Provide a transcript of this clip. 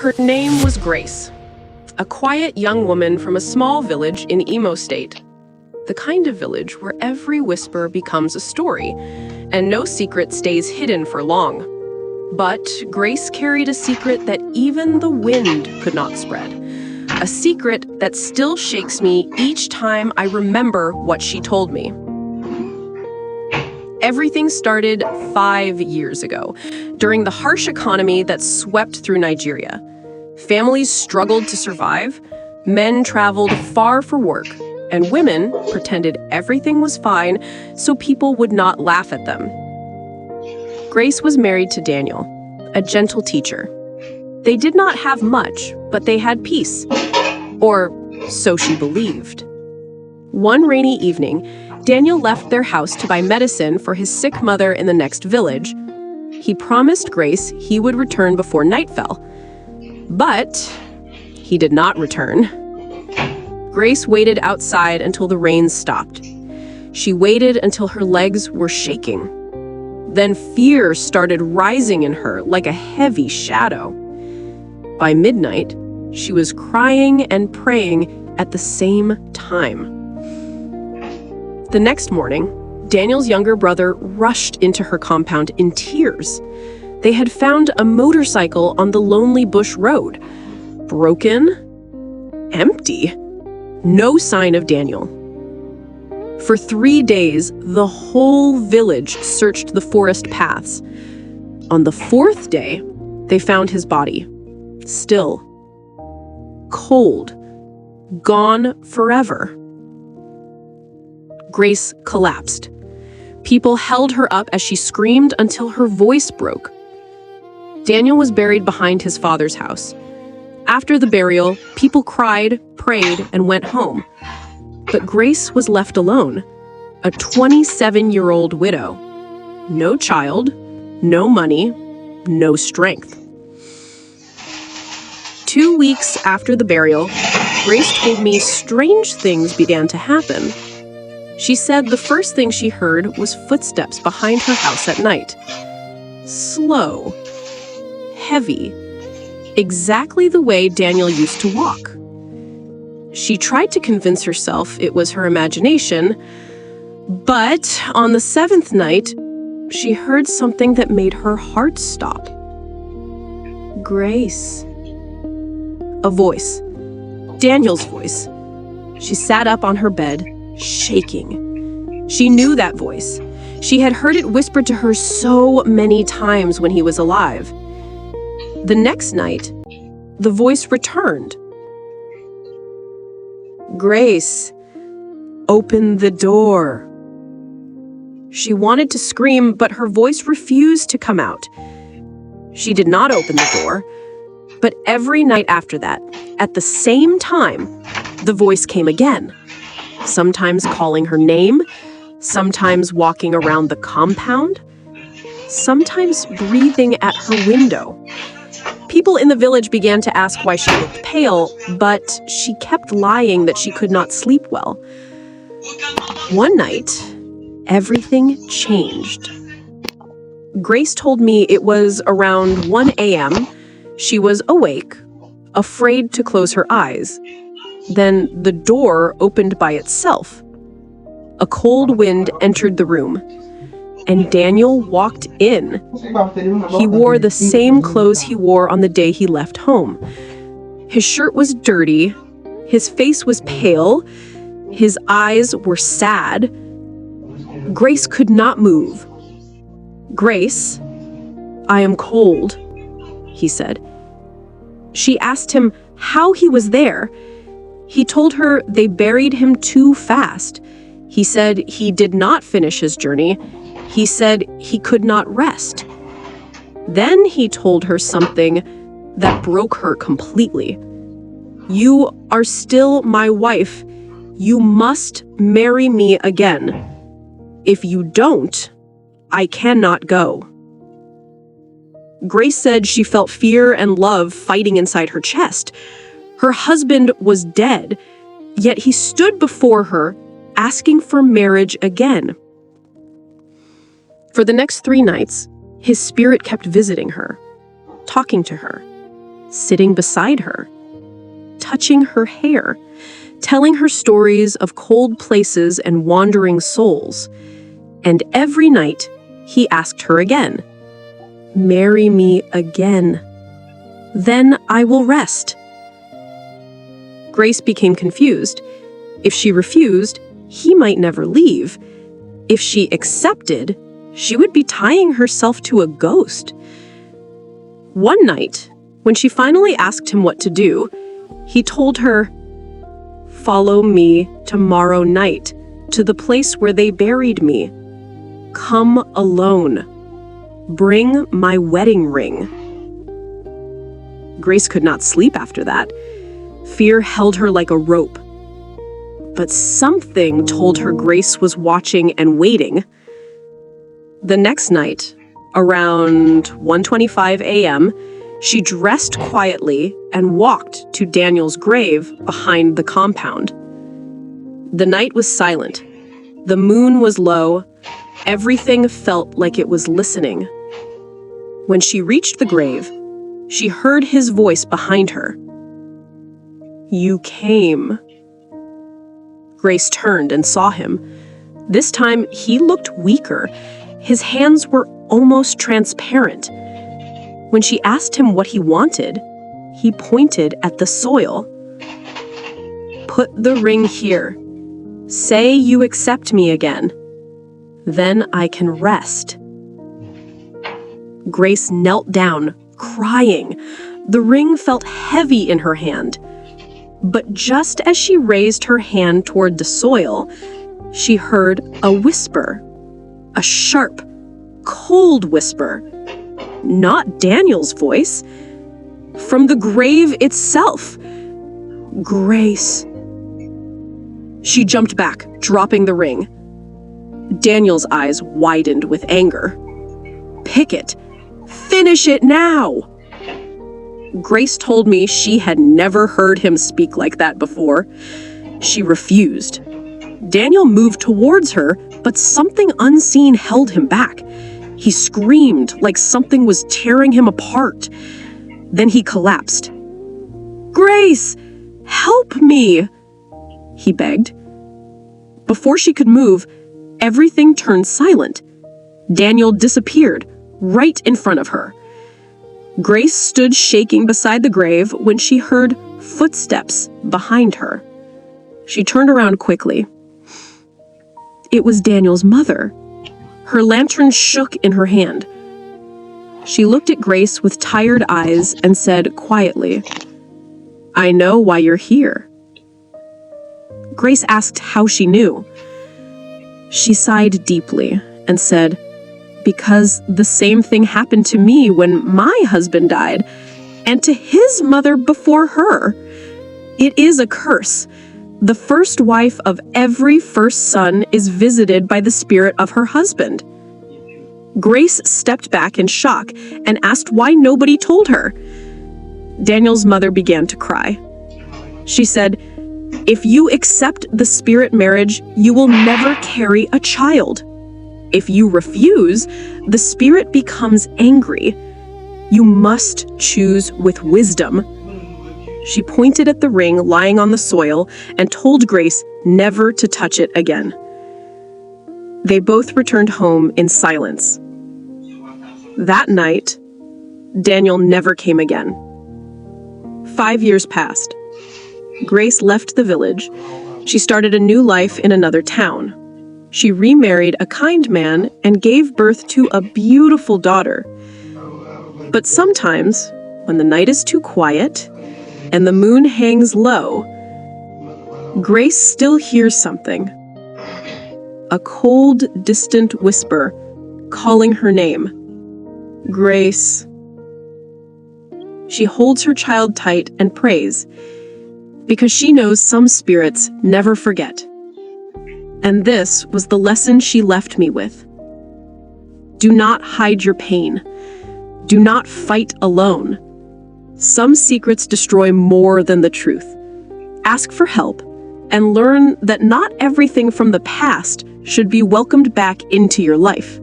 Her name was Grace, a quiet young woman from a small village in Imo State. The kind of village where every whisper becomes a story, and no secret stays hidden for long. But Grace carried a secret that even the wind could not spread. A secret that still shakes me each time I remember what she told me. Everything started 5 years ago, during the harsh economy that swept through Nigeria. Families struggled to survive, men traveled far for work, and women pretended everything was fine so people would not laugh at them. Grace was married to Daniel, a gentle teacher. They did not have much, but they had peace. Or so she believed. One rainy evening, Daniel left their house to buy medicine for his sick mother in the next village. He promised Grace he would return before night fell. But he did not return. Grace waited outside until the rain stopped. She waited until her legs were shaking. Then fear started rising in her like a heavy shadow. By midnight, she was crying and praying at the same time. The next morning, Daniel's younger brother rushed into her compound in tears. They had found a motorcycle on the lonely bush road. Broken, empty, no sign of Daniel. For 3 days, the whole village searched the forest paths. On the 4th day, they found his body. Still. Cold. Gone forever. Grace collapsed. People held her up as she screamed until her voice broke. Daniel was buried behind his father's house. After the burial, people cried, prayed, and went home. But Grace was left alone, a 27-year-old widow. No child, no money, no strength. 2 weeks after the burial, Grace told me strange things began to happen. She said the first thing she heard was footsteps behind her house at night. Slow, heavy, exactly the way Daniel used to walk. She tried to convince herself it was her imagination, but on the 7th night, she heard something that made her heart stop. Grace. A voice. Daniel's voice. She sat up on her bed, shaking. She knew that voice. She had heard it whispered to her so many times when he was alive. The next night, the voice returned. Grace, open the door. She wanted to scream, but her voice refused to come out. She did not open the door, but every night after that, at the same time, the voice came again, sometimes calling her name, sometimes walking around the compound, sometimes breathing at her window. People in the village began to ask why she looked pale, but she kept lying that she could not sleep well. One night, everything changed. Grace told me it was around 1 a.m. She was awake, afraid to close her eyes. Then the door opened by itself. A cold wind entered the room, and Daniel walked in. He wore the same clothes he wore on the day he left home. His shirt was dirty, his face was pale, his eyes were sad. Grace could not move. Grace, I am cold, he said. She asked him how he was there. He told her they buried him too fast. He said he did not finish his journey. He said he could not rest. Then he told her something that broke her completely. You are still my wife. You must marry me again. If you don't, I cannot go. Grace said she felt fear and love fighting inside her chest. Her husband was dead, yet he stood before her, asking for marriage again. For the next 3 nights, his spirit kept visiting her, talking to her, sitting beside her, touching her hair, telling her stories of cold places and wandering souls. And every night, he asked her again, "Marry me again. Then I will rest." Grace became confused. If she refused, he might never leave. If she accepted, she would be tying herself to a ghost. One night, when she finally asked him what to do, he told her, "Follow me tomorrow night to the place where they buried me. Come alone. Bring my wedding ring." Grace could not sleep after that. Fear held her like a rope. But something told her Grace was watching and waiting. The next night, around 1:25 a.m., she dressed quietly and walked to Daniel's grave behind the compound. The night was silent. The moon was low. Everything felt like it was listening. When she reached the grave, she heard his voice behind her. "You came." Grace turned and saw him. This time, he looked weaker. His hands were almost transparent. When she asked him what he wanted, he pointed at the soil. "Put the ring here. Say you accept me again. Then I can rest." Grace knelt down, crying. The ring felt heavy in her hand. But just as she raised her hand toward the soil, she heard a whisper. A sharp, cold whisper. Not Daniel's voice. From the grave itself. "Grace." She jumped back, dropping the ring. Daniel's eyes widened with anger. "Pick it. Finish it now." Grace told me she had never heard him speak like that before. She refused. Daniel moved towards her, but something unseen held him back. He screamed like something was tearing him apart. Then he collapsed. "Grace, help me," he begged. Before she could move, everything turned silent. Daniel disappeared right in front of her. Grace stood shaking beside the grave when she heard footsteps behind her. She turned around quickly. It was Daniel's mother. Her lantern shook in her hand. She looked at Grace with tired eyes and said quietly, "I know why you're here." Grace asked how she knew. She sighed deeply and said, "Because the same thing happened to me when my husband died, and to his mother before her. It is a curse. The first wife of every first son is visited by the spirit of her husband." Grace stepped back in shock and asked why nobody told her. Daniel's mother began to cry. She said, "If you accept the spirit marriage, you will never carry a child. If you refuse, the spirit becomes angry. You must choose with wisdom." She pointed at the ring lying on the soil and told Grace never to touch it again. They both returned home in silence. That night, Daniel never came again. 5 years passed. Grace left the village. She started a new life in another town. She remarried a kind man and gave birth to a beautiful daughter. But sometimes, when the night is too quiet and the moon hangs low, Grace still hears something. A cold, distant whisper calling her name. Grace. She holds her child tight and prays, because she knows some spirits never forget. And this was the lesson she left me with. Do not hide your pain. Do not fight alone. Some secrets destroy more than the truth. Ask for help and learn that not everything from the past should be welcomed back into your life.